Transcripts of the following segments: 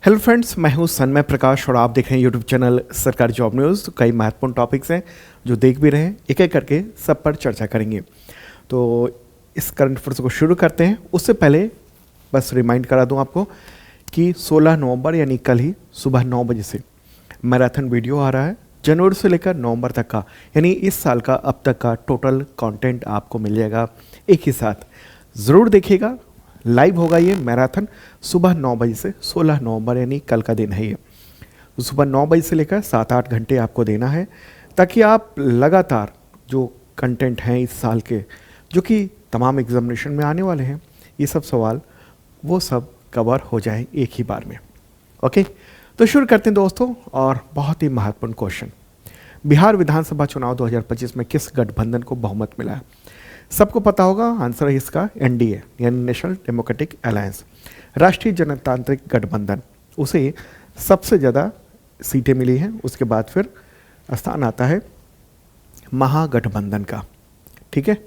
Hello friends, मैं हूं सन्मय प्रकाश और आप देख रहे हैं यूट्यूब चैनल सरकारी जॉब न्यूज़। तो कई महत्वपूर्ण टॉपिक्स हैं जो देख भी रहे हैं, एक एक करके सब पर चर्चा करेंगे। तो इस करंट अफेयर्स को शुरू करते हैं। उससे पहले बस रिमाइंड करा दूं आपको कि 16 नवंबर यानी कल ही सुबह 9 बजे से मैराथन वीडियो आ रहा है। जनवरी से लेकर नवंबर तक का यानी इस साल का अब तक का टोटल कंटेंट आपको मिल जाएगा एक ही साथ। ज़रूर देखिएगा, लाइव होगा ये मैराथन सुबह 9 बजे से 16 नवंबर यानी कल का दिन है ये। तो सुबह 9 बजे से लेकर 7-8 घंटे आपको देना है ताकि आप लगातार जो कंटेंट हैं इस साल के, जो कि तमाम एग्जामिनेशन में आने वाले हैं, ये सब सवाल वो सब कवर हो जाए एक ही बार में। ओके, तो शुरू करते हैं दोस्तों। और बहुत ही महत्वपूर्ण क्वेश्चन, बिहार विधानसभा चुनाव 2025 में किस गठबंधन को बहुमत मिला है? सबको पता होगा, आंसर है इसका एनडीए यानी नेशनल डेमोक्रेटिक अलायंस, राष्ट्रीय जनतांत्रिक गठबंधन। उसे सबसे ज़्यादा सीटें मिली हैं। उसके बाद फिर स्थान आता है महागठबंधन का। ठीक है,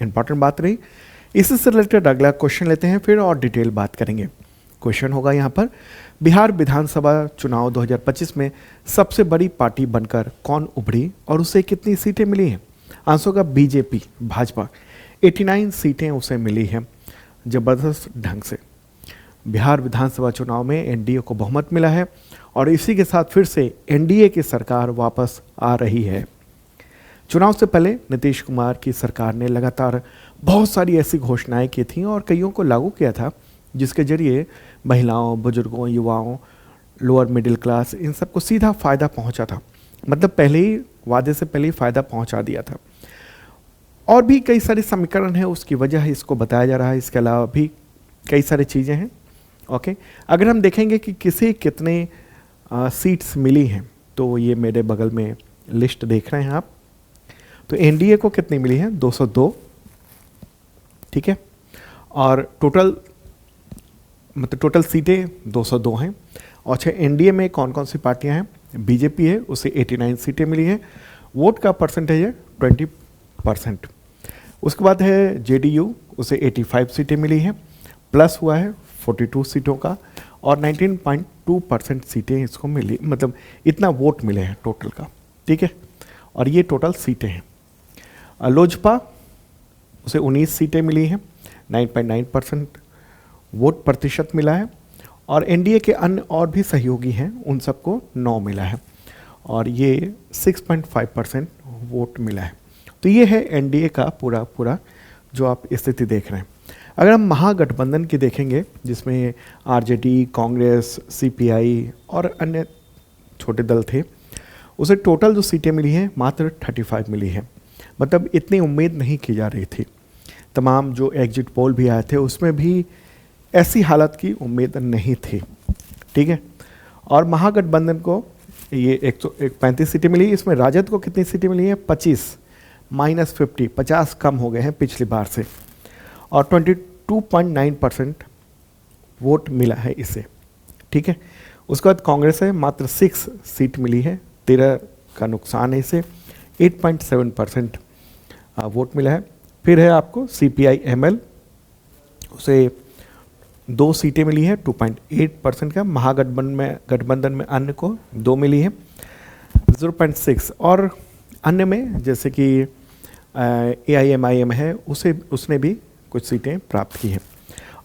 इंपॉर्टेंट बात रही। इसी से रिलेटेड अगला क्वेश्चन लेते हैं, फिर और डिटेल बात करेंगे। क्वेश्चन होगा यहाँ पर, बिहार विधानसभा चुनाव 2025 में सबसे बड़ी पार्टी बनकर कौन उभरी और उसे कितनी सीटें मिली हैं? आंसर होगा बीजेपी, भाजपा। 89 सीटें उसे मिली हैं ज़बरदस्त ढंग से। बिहार विधानसभा चुनाव में एनडीए को बहुमत मिला है और इसी के साथ फिर से एनडीए की सरकार वापस आ रही है। चुनाव से पहले नीतीश कुमार की सरकार ने लगातार बहुत सारी ऐसी घोषणाएं की थी और कईयों को लागू किया था, जिसके जरिए महिलाओं, बुजुर्गों, युवाओं, लोअर मिडिल क्लास, इन सबको सीधा फ़ायदा पहुंचा था। मतलब पहले ही वादे से पहले ही फ़ायदा पहुंचा दिया था। और भी कई सारे समीकरण हैं, उसकी वजह इसको बताया जा रहा है। इसके अलावा भी कई सारी चीज़ें हैं। ओके, अगर हम देखेंगे कि किसे कितने सीट्स मिली हैं, तो ये मेरे बगल में लिस्ट देख रहे हैं आप। तो एनडीए को कितनी मिली है? 202। ठीक है, और टोटल सीटें 202 हैं। और अच्छा, एनडीए में कौन कौन सी पार्टियां हैं? बीजेपी है, उसे 89 सीटें मिली हैं। वोट का परसेंटेज है 20%। उसके बाद है जेडीयू, उसे 85 सीटें मिली हैं, प्लस हुआ है 42 सीटों का, और 19.2% सीटें इसको मिली, मतलब इतना वोट मिले हैं टोटल का। ठीक है, और ये टोटल सीटें हैं। लोजपा, उसे 19 सीटें मिली हैं, 9.9% वोट प्रतिशत मिला है। और एनडीए के अन्य और भी सहयोगी हैं, उन सबको 9 मिला है और ये 6.5% वोट मिला है। तो ये है एनडीए का पूरा जो आप स्थिति देख रहे हैं। अगर हम महागठबंधन की देखेंगे, जिसमें आरजेडी, कांग्रेस, सीपीआई और अन्य छोटे दल थे, उसे टोटल जो सीटें मिली हैं मात्र 35 मिली हैं। मतलब इतनी उम्मीद नहीं की जा रही थी। तमाम जो एग्जिट पोल भी आए थे उसमें भी ऐसी हालत की उम्मीद नहीं थी। ठीक है, और महागठबंधन को ये 135 सीटें मिली। इसमें राजद को कितनी सीटें मिली हैं? 25 -50, 50 कम हो गए हैं पिछली बार से, और 22.9% वोट मिला है इसे। ठीक है, उसके बाद कांग्रेस है, मात्र 6 सीट मिली है, 13 का नुकसान है इसे, 8.7% वोट मिला है। फिर है आपको सीपीआई एमएल, उसे 2 सीटें मिली हैं, 2.8% का। गठबंधन में अन्य को 2 मिली है, 0.6। और अन्य में जैसे कि AIMIM है, उसने भी कुछ सीटें प्राप्त की हैं।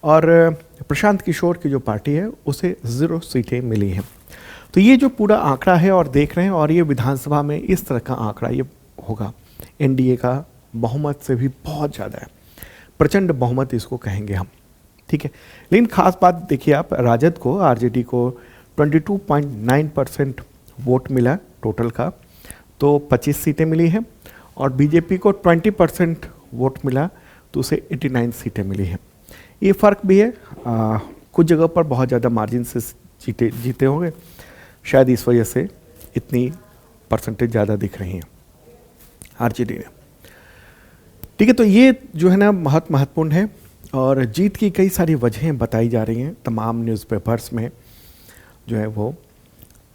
और प्रशांत किशोर की जो पार्टी है, उसे 0 सीटें मिली हैं। तो ये जो पूरा आंकड़ा है और देख रहे हैं, और ये विधानसभा में इस तरह का आंकड़ा ये होगा। एनडीए का बहुमत से भी बहुत ज़्यादा है, प्रचंड बहुमत इसको कहेंगे हम। ठीक है, लेकिन खास बात देखिए आप, राजद को, आरजेडी को 22.9% वोट मिला टोटल का, तो 25 सीटें मिली हैं। और बीजेपी को 20% वोट मिला, तो उसे 89 सीटें मिली हैं। ये फ़र्क भी है, कुछ जगह पर बहुत ज़्यादा मार्जिन से जीते होंगे, शायद इस वजह से इतनी परसेंटेज ज़्यादा दिख रही हैं आरजेडी ने। ठीक है, तो ये जो है ना महत्वपूर्ण है, और जीत की कई सारी वजहें बताई जा रही हैं तमाम न्यूज़पेपर्स में जो है वो।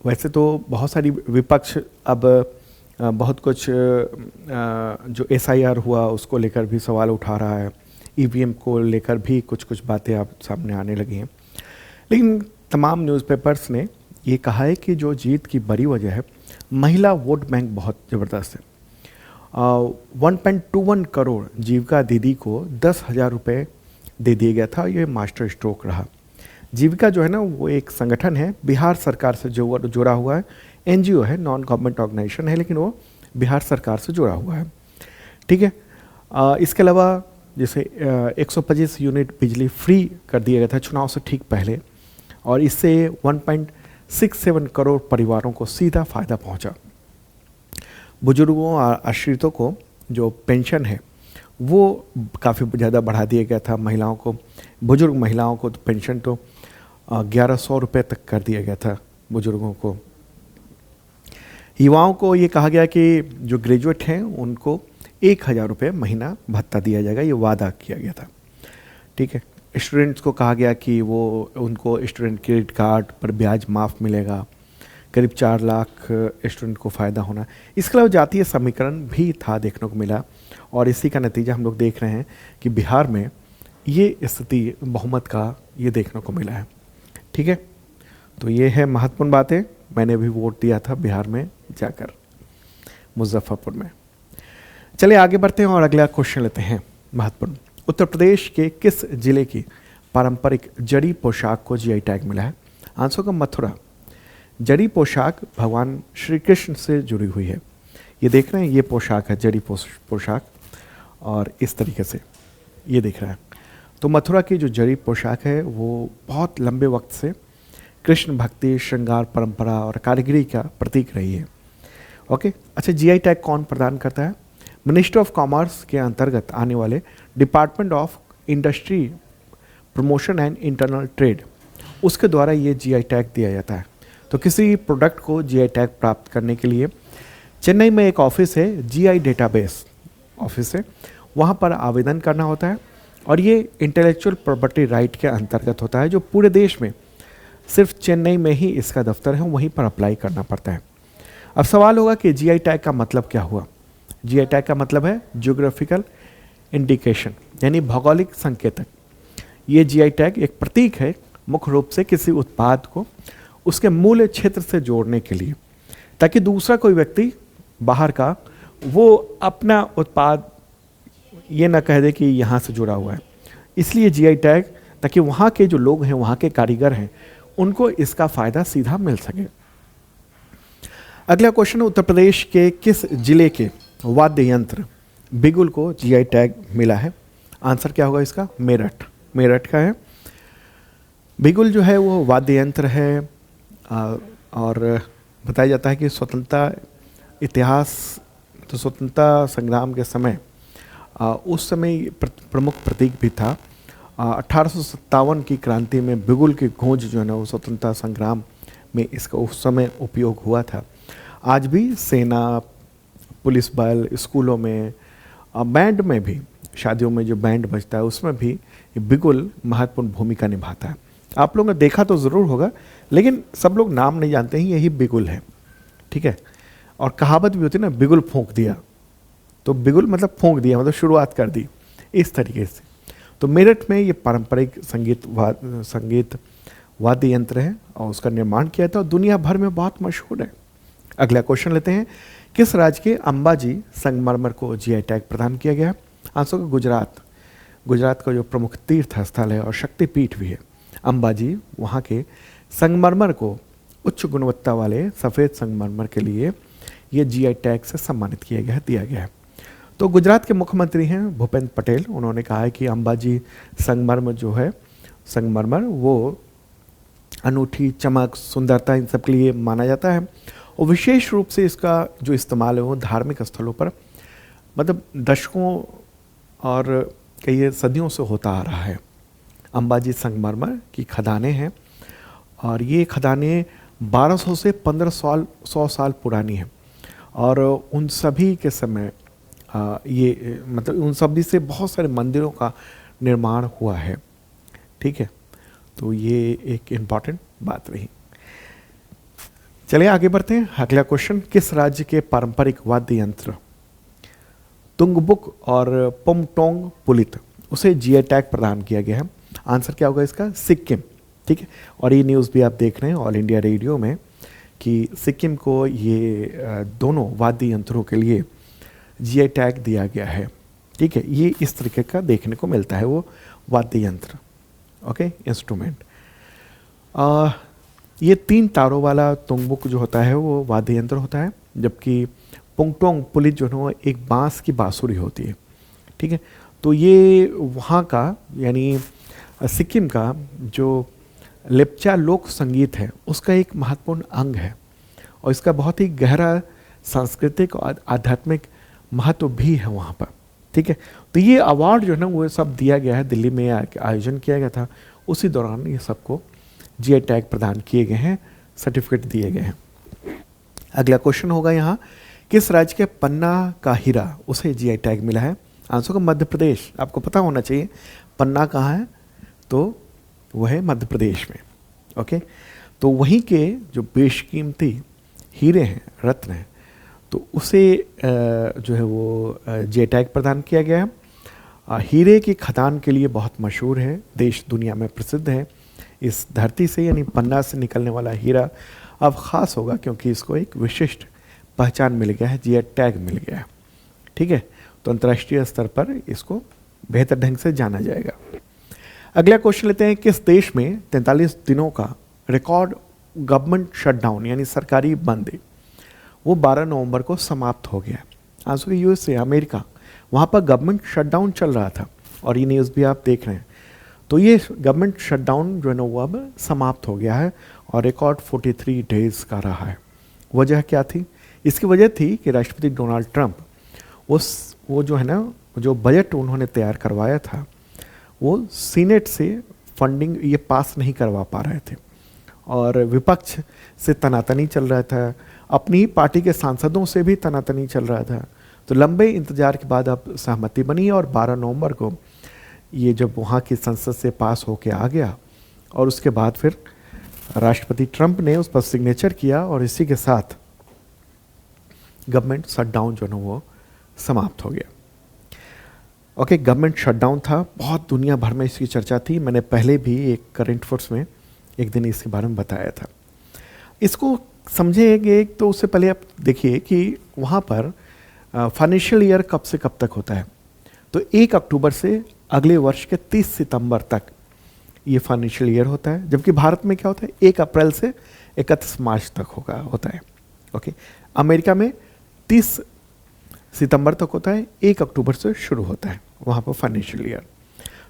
वैसे तो बहुत सारी विपक्ष अब बहुत कुछ जो SIR हुआ उसको लेकर भी सवाल उठा रहा है, EVM को लेकर भी कुछ बातें आप सामने आने लगी हैं। लेकिन तमाम न्यूज़पेपर्स ने ये कहा है कि जो जीत की बड़ी वजह है, महिला वोट बैंक बहुत ज़बरदस्त है। 1.21 करोड़ जीविका दीदी को 10,000 रुपये दे दिया गया था। ये मास्टर स्ट्रोक रहा। जीविका जो है ना, वो एक संगठन है, बिहार सरकार से जुड़ा हुआ है, एनजीओ है, नॉन गवर्नमेंट ऑर्गेनाइजेशन है, लेकिन वो बिहार सरकार से जुड़ा हुआ है। ठीक है। इसके अलावा जैसे 125 यूनिट बिजली फ्री कर दिया गया था चुनाव से ठीक पहले, और इससे 1.67 करोड़ परिवारों को सीधा फायदा पहुंचा। बुजुर्गों और आश्रितों को जो पेंशन है वो काफ़ी ज़्यादा बढ़ा दिया गया था। महिलाओं को, बुजुर्ग महिलाओं को तो पेंशन तो 1100 रुपये तक कर दिया गया था बुजुर्गों को। युवाओं को ये कहा गया कि जो ग्रेजुएट हैं उनको 1,000 रुपये महीना भत्ता दिया जाएगा, ये वादा किया गया था। ठीक है। स्टूडेंट्स को कहा गया कि वो उनको स्टूडेंट क्रेडिट कार्ड पर ब्याज माफ़ मिलेगा, करीब 4 लाख स्टूडेंट को फ़ायदा होना। इसके अलावा जातीय समीकरण भी था, देखने को मिला, और इसी का नतीजा हम लोग देख रहे हैं कि बिहार में ये स्थिति बहुमत का ये देखने को मिला है। ठीक है। तो ये है महत्वपूर्ण बातें। मैंने भी वोट दिया था बिहार में जाकर, मुजफ्फरपुर में। चलिए आगे बढ़ते हैं और अगला क्वेश्चन लेते हैं महत्वपूर्ण। उत्तर प्रदेश के किस जिले की पारंपरिक जड़ी पोशाक को जीआई टैग मिला है? आंसर का मथुरा। जड़ी पोशाक भगवान श्री कृष्ण से जुड़ी हुई है। ये देख रहे हैं, ये पोशाक है जड़ी पोशाक, और इस तरीके से ये दिख रहा है। तो मथुरा की जो जड़ी पोशाक है वो बहुत लंबे वक्त से कृष्ण भक्ति, श्रृंगार परंपरा और कारीगरी का प्रतीक रही है। ओके। अच्छा, जीआई टैग कौन प्रदान करता है? मिनिस्ट्री ऑफ कॉमर्स के अंतर्गत आने वाले department of industry promotion and internal trade, उसके द्वारा ये जीआई टैग दिया जाता है। तो किसी प्रोडक्ट को जीआई टैग प्राप्त करने के लिए चेन्नई में एक ऑफिस है, जीआई डेटाबेस ऑफिस है, वहाँ पर आवेदन करना होता है, और ये इंटेलेक्चुअल प्रॉपर्टी राइट के अंतर्गत होता है, जो पूरे देश में सिर्फ चेन्नई में ही इसका दफ्तर है, वहीं पर अप्लाई करना पड़ता है। अब सवाल होगा कि जीआई टैग का मतलब क्या हुआ? जीआई टैग का मतलब है जियोग्राफिकल इंडिकेशन, यानी भौगोलिक संकेतक। ये जीआई टैग एक प्रतीक है, मुख्य रूप से किसी उत्पाद को उसके मूल क्षेत्र से जोड़ने के लिए, ताकि दूसरा कोई व्यक्ति बाहर का वो अपना उत्पाद ये ना कह दे कि यहाँ से जुड़ा हुआ है। इसलिए जीआई टैग, ताकि वहाँ के जो लोग हैं, वहाँ के कारीगर हैं, उनको इसका फ़ायदा सीधा मिल सके। अगला क्वेश्चन है, उत्तर प्रदेश के किस जिले के वाद्य यंत्र बिगुल को जीआई टैग मिला है? आंसर क्या होगा इसका? मेरठ। मेरठ का है। बिगुल जो है वो वाद्य यंत्र है, और बताया जाता है कि स्वतंत्रता इतिहास, तो स्वतंत्रता संग्राम के समय उस समय प्रमुख प्रतीक भी था। 1857 की क्रांति में बिगुल की गूंज जो है ना, वो स्वतंत्रता संग्राम में इसका उस समय उपयोग हुआ था। आज भी सेना, पुलिस बल, स्कूलों में, बैंड में भी, शादियों में जो बैंड बजता है उसमें भी ये बिगुल महत्वपूर्ण भूमिका निभाता है। आप लोगों ने देखा तो ज़रूर होगा, लेकिन सब लोग नाम नहीं जानते हैं, यही बिगुल है। ठीक है। और कहावत भी होती है ना, बिगुल फूंक दिया, तो बिगुल मतलब फूंक दिया, मतलब शुरुआत कर दी, इस तरीके से। तो मेरठ में ये पारंपरिक संगीत वाद्य यंत्र है, और उसका निर्माण किया था, और दुनिया भर में बहुत मशहूर है। अगला क्वेश्चन लेते हैं, किस राज्य के अंबाजी संगमरमर को जीआई टैग प्रदान किया गया? आंसर का गुजरात। गुजरात का जो प्रमुख तीर्थ स्थल है और शक्तिपीठ भी है अंबाजी, वहाँ के संगमरमर को उच्च गुणवत्ता वाले सफ़ेद संगमरमर के लिए ये जीआई टैग से सम्मानित दिया गया है। तो गुजरात के मुख्यमंत्री हैं भूपेंद्र पटेल, उन्होंने कहा है कि अंबाजी संगमरमर जो है, संगमरमर वो अनूठी चमक, सुंदरता, इन सब के लिए माना जाता है, और विशेष रूप से इसका जो इस्तेमाल है वो धार्मिक स्थलों पर मतलब दशकों और कई सदियों से होता आ रहा है। अंबाजी संगमरमर की खदानें हैं, और ये खदानें 1200 से 1500 साल पुरानी हैं, और उन सभी के समय ये मतलब उन सभी से बहुत सारे मंदिरों का निर्माण हुआ है। ठीक है। तो ये एक इम्पॉर्टेंट बात रही। चलिए आगे बढ़ते हैं। अगला क्वेश्चन, किस राज्य के पारंपरिक वाद्य यंत्र तुंगबुक और पुमटोंग पुलित उसे जीआई टैग प्रदान किया गया है? आंसर क्या होगा इसका? सिक्किम। ठीक है। और ये न्यूज़ भी आप देख रहे हैं ऑल इंडिया रेडियो में कि सिक्किम को ये दोनों वाद्य यंत्रों के लिए जीआई टैग दिया गया है। ठीक है, ये इस तरीके का देखने को मिलता है वो वाद्य यंत्र, ओके, इंस्ट्रूमेंट। ये 3 तारों वाला तुंगबुक जो होता है वो वाद्य यंत्र होता है, जबकि पुंगटोंग पुलिस जो है वो एक बांस की बांसुरी होती है। ठीक है, तो ये वहाँ का यानी सिक्किम का जो लेप्चा लोक संगीत है उसका एक महत्वपूर्ण अंग है और इसका बहुत ही गहरा सांस्कृतिक और आध्यात्मिक महत्व भी है वहाँ पर। ठीक है, तो ये अवार्ड जो है ना वो सब दिया गया है, दिल्ली में आयोजन किया गया था, उसी दौरान ये सबको जीआई टैग प्रदान किए गए हैं, सर्टिफिकेट दिए गए हैं। अगला क्वेश्चन होगा यहाँ, किस राज्य के पन्ना का हीरा उसे जीआई टैग मिला है? आंसर का मध्य प्रदेश। आपको पता होना चाहिए पन्ना कहाँ है, तो वह है मध्य प्रदेश में। ओके, तो वहीं के जो बेशकीमती हीरे हैं, रत्न हैं, तो उसे जो है वो जीआई टैग प्रदान किया गया है। हीरे की खदान के लिए बहुत मशहूर है, देश दुनिया में प्रसिद्ध है इस धरती से, यानी पन्ना से निकलने वाला हीरा अब ख़ास होगा क्योंकि इसको एक विशिष्ट पहचान मिल गया है, जीआई टैग मिल गया है। ठीक है, तो अंतर्राष्ट्रीय स्तर पर इसको बेहतर ढंग से जाना जाएगा। अगला क्वेश्चन लेते हैं, किस देश में 43 दिनों का रिकॉर्ड गवर्नमेंट शटडाउन यानी सरकारी बंद वो 12 नवंबर को समाप्त हो गया? Answer USA, America. वहाँ पर गवर्नमेंट शटडाउन चल रहा था और ये न्यूज़ भी आप देख रहे हैं। तो ये गवर्नमेंट शटडाउन जो है ना वो अब समाप्त हो गया है और रिकॉर्ड 43 डेज का रहा है। वजह क्या थी? इसकी वजह थी कि राष्ट्रपति डोनाल्ड ट्रंप वो जो है ना जो बजट उन्होंने तैयार करवाया था वो सीनेट से फंडिंग ये पास नहीं करवा पा रहे थे और विपक्ष से तनातनी चल रहा था, अपनी ही पार्टी के सांसदों से भी तनातनी चल रहा था। तो लंबे इंतजार के बाद अब सहमति बनी और 12 नवंबर को ये जब वहाँ की संसद से पास होके आ गया और उसके बाद फिर राष्ट्रपति ट्रंप ने उस पर सिग्नेचर किया और इसी के साथ गवर्नमेंट शटडाउन जो है वो समाप्त हो गया। ओके, गवर्नमेंट शटडाउन था, बहुत दुनिया भर में इसकी चर्चा थी। मैंने पहले भी एक करंट अफेयर्स में एक दिन इसके बारे में बताया था। इसको समझेंगे तो उससे पहले आप देखिए कि वहाँ पर फाइनेंशियल ईयर कब से कब तक होता है। तो 1 अक्टूबर से अगले वर्ष के 30 सितंबर तक ये फाइनेंशियल ईयर होता है, जबकि भारत में क्या होता है 1 अप्रैल से 31 मार्च तक होता है। ओके, अमेरिका में 30 सितंबर तक होता है, 1 अक्टूबर से शुरू होता है वहाँ पर फाइनेंशियल ईयर।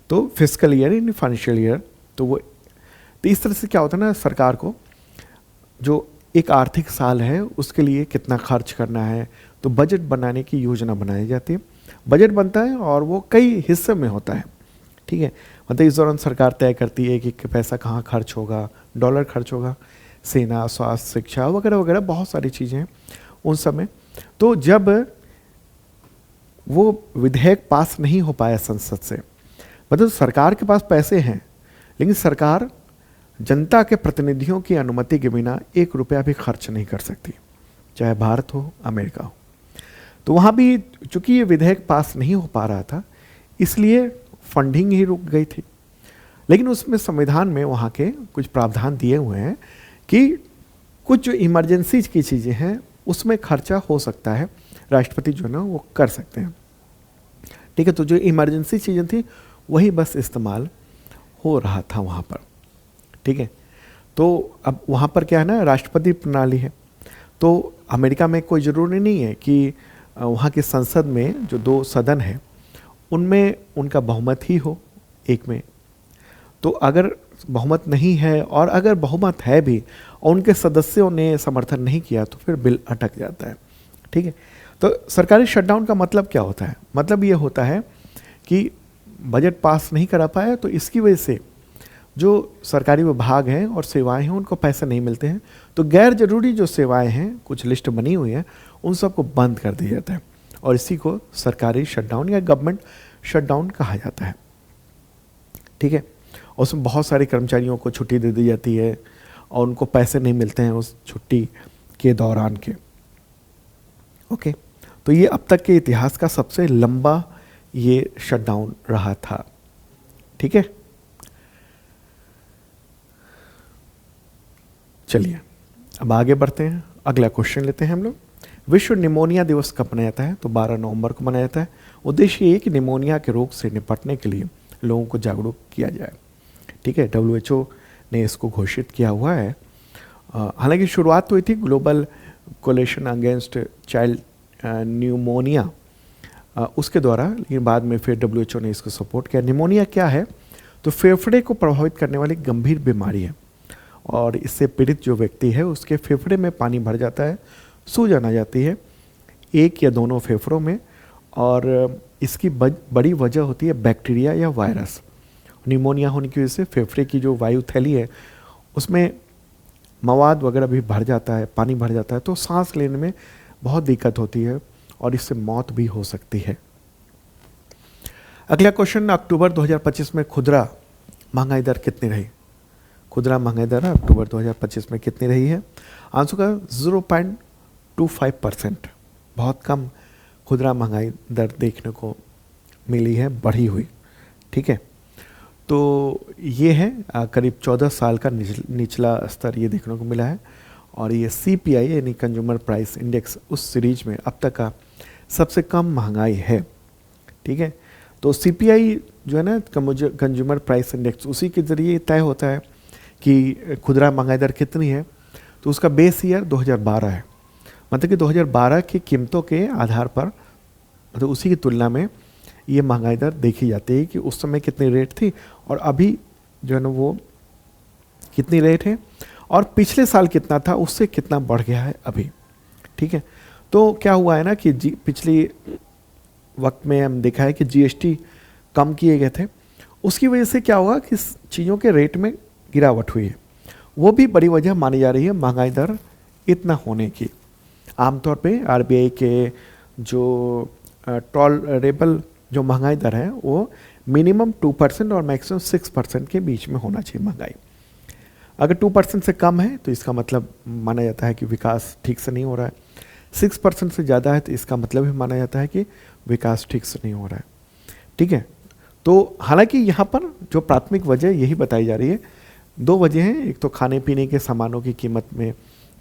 तो फिस्कल ईयर यानी फाइनेंशियल ईयर, तो इस तरह से क्या होता है ना, सरकार को जो एक आर्थिक साल है उसके लिए कितना खर्च करना है, तो बजट बनाने की योजना बनाई जाती है। बजट बनता है और वो कई हिस्से में होता है। ठीक है, मतलब इस दौरान सरकार तय करती है कि पैसा कहाँ खर्च होगा, डॉलर खर्च होगा, सेना, स्वास्थ्य, शिक्षा वगैरह वगैरह बहुत सारी चीज़ें हैं उन समय। तो जब वो विधेयक पास नहीं हो पाया संसद से, मतलब सरकार के पास पैसे हैं लेकिन सरकार जनता के प्रतिनिधियों की अनुमति के बिना 1 रुपया भी खर्च नहीं कर सकती, चाहे भारत हो अमेरिका हो। तो वहाँ भी चूंकि ये विधेयक पास नहीं हो पा रहा था इसलिए फंडिंग ही रुक गई थी। लेकिन उसमें संविधान में वहाँ के कुछ प्रावधान दिए हुए हैं कि कुछ जो इमरजेंसी की चीज़ें हैं उसमें खर्चा हो सकता है, राष्ट्रपति जो है ना वो कर सकते हैं। ठीक है, तो जो इमरजेंसी चीज़ें थी वही बस इस्तेमाल हो रहा था वहाँ पर। ठीक है, तो अब वहाँ पर क्या है ना, राष्ट्रपति प्रणाली है। तो अमेरिका में कोई ज़रूरी नहीं है कि वहाँ की संसद में जो 2 सदन हैं उनमें उनका बहुमत ही हो एक में। तो अगर बहुमत नहीं है और अगर बहुमत है भी और उनके सदस्यों ने समर्थन नहीं किया तो फिर बिल अटक जाता है। ठीक है, तो सरकारी शटडाउन का मतलब क्या होता है? मतलब ये होता है कि बजट पास नहीं करा पाया तो इसकी वजह से जो सरकारी विभाग हैं और सेवाएं हैं उनको पैसे नहीं मिलते हैं, तो गैर जरूरी जो सेवाएं हैं कुछ लिस्ट बनी हुई है उन सबको बंद कर दिया जाता है और इसी को सरकारी शटडाउन या गवर्नमेंट शटडाउन कहा जाता है। ठीक है, उसमें बहुत सारे कर्मचारियों को छुट्टी दे दी जाती है और उनको पैसे नहीं मिलते हैं उस छुट्टी के दौरान के। ओके, तो ये अब तक के इतिहास का सबसे लंबा ये शटडाउन रहा था। ठीक है, चलिए अब आगे बढ़ते हैं, अगला क्वेश्चन लेते हैं हम लोग। विश्व निमोनिया दिवस कब मनाया जाता है? तो 12 नवंबर को मनाया जाता है। उद्देश्य ये कि निमोनिया के रोग से निपटने के लिए लोगों को जागरूक किया जाए। ठीक है, WHO ने इसको घोषित किया हुआ है। हालांकि शुरुआत तो हुई थी global coalition against child pneumonia उसके द्वारा, लेकिन बाद में फिर WHO ने इसको सपोर्ट किया। निमोनिया क्या है? तो फेफड़े को प्रभावित करने वाली गंभीर बीमारी है और इससे पीड़ित जो व्यक्ति है उसके फेफड़े में पानी भर जाता है, सूजन आ जाती है एक या दोनों फेफड़ों में, और इसकी बड़ी वजह होती है बैक्टीरिया या वायरस। निमोनिया होने की वजह से फेफड़े की जो वायु थैली है उसमें मवाद वगैरह भी भर जाता है, पानी भर जाता है, तो सांस लेने में बहुत दिक्कत होती है और इससे मौत भी हो सकती है। अगला क्वेश्चन, अक्टूबर 2025 में खुदरा महंगाई दर कितनी रही? खुदरा महंगाई दर अक्टूबर 2025 में कितनी रही है? आंसर का 0.25%, बहुत कम खुदरा महंगाई दर देखने को मिली है, बढ़ी हुई। ठीक है, तो ये है करीब 14 साल का निचला स्तर ये देखने को मिला है, और ये CPI यानी कंज्यूमर प्राइस इंडेक्स उस सीरीज में अब तक का सबसे कम महंगाई है। ठीक है, तो CPI जो है ना, कंज्यूमर प्राइस इंडेक्स, उसी के ज़रिए तय होता है कि खुदरा महंगाई दर कितनी है। तो उसका बेस ईयर 2012 है, मतलब कि 2012 की कीमतों के आधार पर, मतलब उसी की तुलना में ये महंगाई दर देखी जाती है कि उस समय कितनी रेट थी और अभी जो है ना वो कितनी रेट है, और पिछले साल कितना था उससे कितना बढ़ गया है अभी। ठीक है, तो क्या हुआ है ना कि पिछली वक्त में हम देखा है कि GST कम किए गए थे, उसकी वजह से क्या हुआ कि चीज़ों के रेट में गिरावट हुई है। वो भी बड़ी वजह मानी जा रही है महंगाई दर इतना होने की। आमतौर पे RBI के जो टॉलरेबल जो महंगाई दर है वो मिनिमम 2% और मैक्सिमम 6% के बीच में होना चाहिए महंगाई। अगर 2% से कम है तो इसका मतलब माना जाता है कि विकास ठीक से नहीं हो रहा है, 6% से ज़्यादा है तो इसका मतलब भी माना जाता है कि विकास ठीक से नहीं हो रहा है। ठीक है, तो हालांकि यहाँ पर जो प्राथमिक वजह यही बताई जा रही है, दो वजह हैं। एक तो खाने पीने के सामानों की कीमत में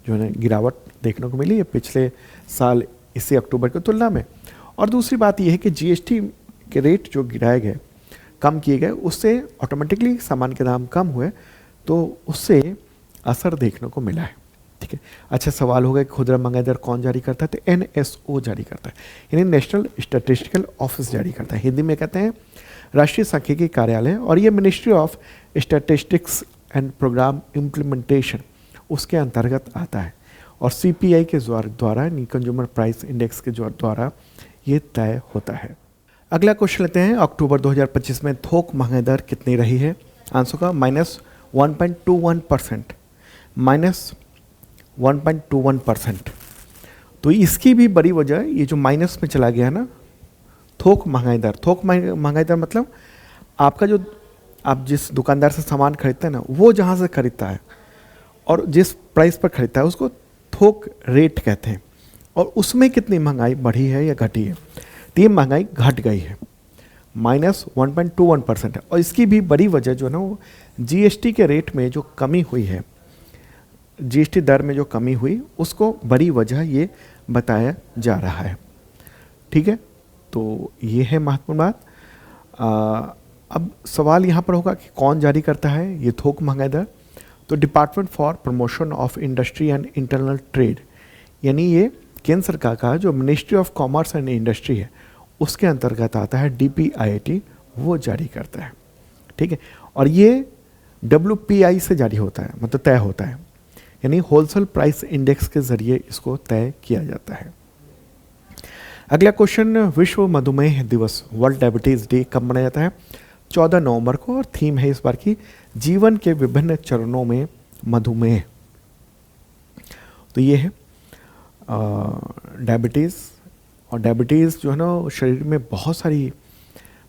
जो है गिरावट देखने को मिली है पिछले साल इसी अक्टूबर की तुलना में, और दूसरी बात यह है कि GST के रेट जो गिराए गए, कम किए गए, उससे ऑटोमेटिकली सामान के दाम कम हुए, तो उससे असर देखने को मिला है। ठीक है, अच्छा सवाल होगा कि खुदरा महंगाई दर कौन जारी करता है? तो NSO जारी करता है, यानी नेशनल स्टैटिस्टिकल ऑफिस जारी करता है। हिंदी में कहते हैं राष्ट्रीय सांख्यिकी कार्यालय, और ये ministry of statistics and programme implementation उसके अंतर्गत आता है, और CPI के द्वारा कंज्यूमर प्राइस इंडेक्स के द्वारा ये तय होता है। अगला क्वेश्चन लेते हैं, अक्टूबर 2025 में थोक महंगाई दर कितनी रही है? आंसर का -1.21%, -1.21%। तो इसकी भी बड़ी वजह ये जो माइनस में चला गया ना थोक महंगाई दर। थोक महंगाई दर मतलब आपका जो आप जिस दुकानदार से सामान खरीदते हैं ना, वो जहाँ से खरीदता है और जिस प्राइस पर खरीदता है उसको थोक रेट कहते हैं, और उसमें कितनी महंगाई बढ़ी है या घटी है? तो ये महंगाई घट गई है, -1.21% है। और इसकी भी बड़ी वजह जो है ना वो GST के रेट में जो कमी हुई है, GST दर में जो कमी हुई, उसको बड़ी वजह ये बताया जा रहा है। ठीक है, तो ये है महत्वपूर्ण बात। अब सवाल यहाँ पर होगा कि कौन जारी करता है ये थोक महंगाई दर? तो department for promotion of industry and internal trade, यानी ये केंद्र सरकार का जो ministry of commerce and industry है उसके अंतर्गत आता है, DPIIT वो जारी करता है। ठीक है, और ये WPI से जारी होता है, मतलब तय होता है, यानी होलसेल प्राइस इंडेक्स के जरिए इसको तय किया जाता है। अगला क्वेश्चन, विश्व मधुमेह दिवस वर्ल्ड डायबिटीज डे कब मनाया जाता है? 14 नवंबर को, और थीम है इस बार की जीवन के विभिन्न चरणों में मधुमेह। तो ये है डायबिटीज़, और डायबिटीज़ जो है ना शरीर में बहुत सारी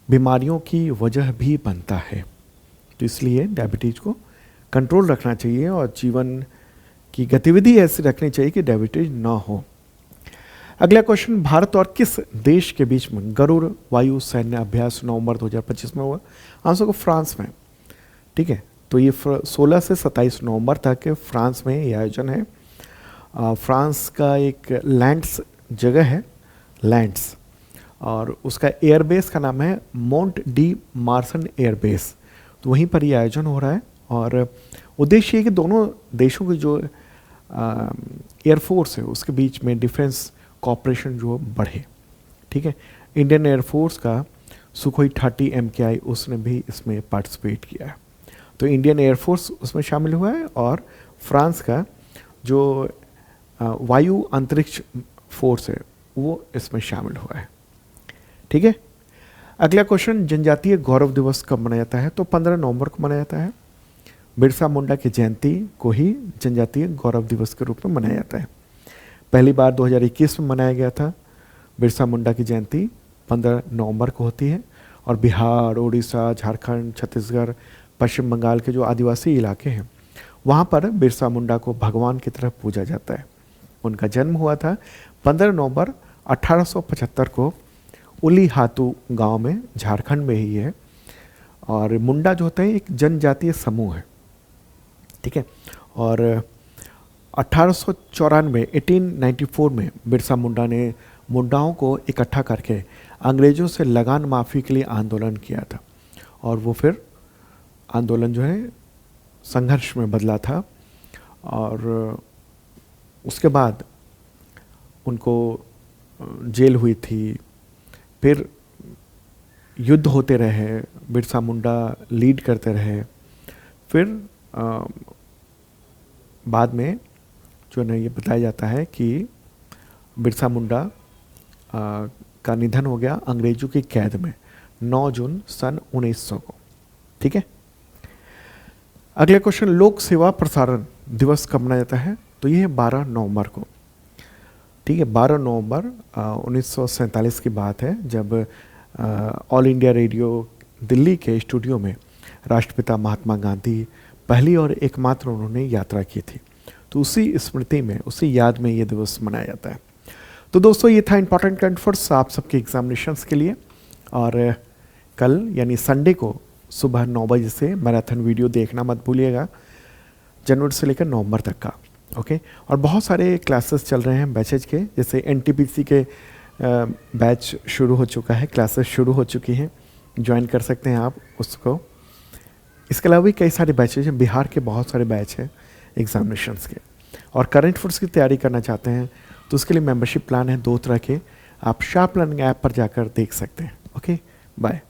बीमारियों की वजह भी बनता है, तो इसलिए डायबिटीज़ को कंट्रोल रखना चाहिए और जीवन की गतिविधि ऐसी रखनी चाहिए कि डायबिटीज ना हो। अगला क्वेश्चन, भारत और किस देश के बीच में गरुड़ वायु सैन्य अभ्यास नवंबर 2025 में हुआ? आंसर को फ्रांस में। ठीक है, तो ये 16 से 27 नवंबर तक फ्रांस में ये आयोजन है। फ्रांस का एक लैंड्स जगह है, लैंड्स, और उसका एयरबेस का नाम है मोंट डी मार्सन एयरबेस। तो वहीं पर ये आयोजन हो रहा है और उद्देश्य है कि दोनों देशों की जो एयरफोर्स है उसके बीच में डिफेंस कॉपरेशन जो बढ़े। ठीक है, इंडियन एयरफोर्स का सुखोई 30 MKI उसने भी इसमें पार्टिसिपेट किया है। तो इंडियन एयरफोर्स उसमें शामिल हुआ है और फ्रांस का जो वायु अंतरिक्ष फोर्स है वो इसमें शामिल हुआ है। ठीक है, अगला क्वेश्चन, जनजातीय गौरव दिवस कब मनाया जाता है? तो 15 नवंबर को मनाया जाता है। बिरसा मुंडा की जयंती को ही जनजातीय गौरव दिवस के रूप में मनाया जाता है। पहली बार 2021 में मनाया गया था। बिरसा मुंडा की जयंती 15 नवंबर को होती है और बिहार, उड़ीसा, झारखंड, छत्तीसगढ़, पश्चिम बंगाल के जो आदिवासी इलाके हैं वहाँ पर बिरसा मुंडा को भगवान की तरह पूजा जाता है। उनका जन्म हुआ था 15 नवंबर 1875 को उली हातू गांव में, झारखंड में ही है। और मुंडा जो होता है एक जनजातीय समूह है। ठीक है, और 1894 में बिरसा मुंडा ने मुंडाओं को इकट्ठा करके अंग्रेज़ों से लगान माफ़ी के लिए आंदोलन किया था और वो फिर आंदोलन जो है संघर्ष में बदला था और उसके बाद उनको जेल हुई थी। फिर युद्ध होते रहे, बिरसा मुंडा लीड करते रहे। फिर बाद में जो है ये बताया जाता है कि बिरसा मुंडा का निधन हो गया अंग्रेजों की कैद में 9 जून सन 1900 को। ठीक है, अगले क्वेश्चन, लोक सेवा प्रसारण दिवस कब मनाया जाता है? तो ये है 12 नवंबर को। ठीक है, 12 नवंबर 1947 की बात है जब ऑल इंडिया रेडियो दिल्ली के स्टूडियो में राष्ट्रपिता महात्मा गांधी पहली और एकमात्र उन्होंने यात्रा की थी। तो उसी स्मृति में, उसी याद में ये दिवस मनाया जाता है। तो दोस्तों ये था इंपॉर्टेंट करंट अफेयर्स आप सबके एग्जामिनेशंस के लिए। और कल यानी संडे को सुबह 9 बजे से मैराथन वीडियो देखना मत भूलिएगा, जनवरी से लेकर नवंबर तक का। ओके, और बहुत सारे क्लासेस चल रहे हैं बैचेज के, जैसे NTPC के बैच शुरू हो चुका है, क्लासेस शुरू हो चुकी हैं, ज्वाइन कर सकते हैं आप उसको। इसके अलावा भी कई सारे बैचेज हैं, बिहार के बहुत सारे बैच हैं एग्जामिनेशंस के। और करंट अफेयर्स की तैयारी करना चाहते हैं तो उसके लिए मेंबरशिप प्लान है 2 तरह के, आप शार्प लर्निंग ऐप पर जाकर देख सकते हैं। Okay, bye.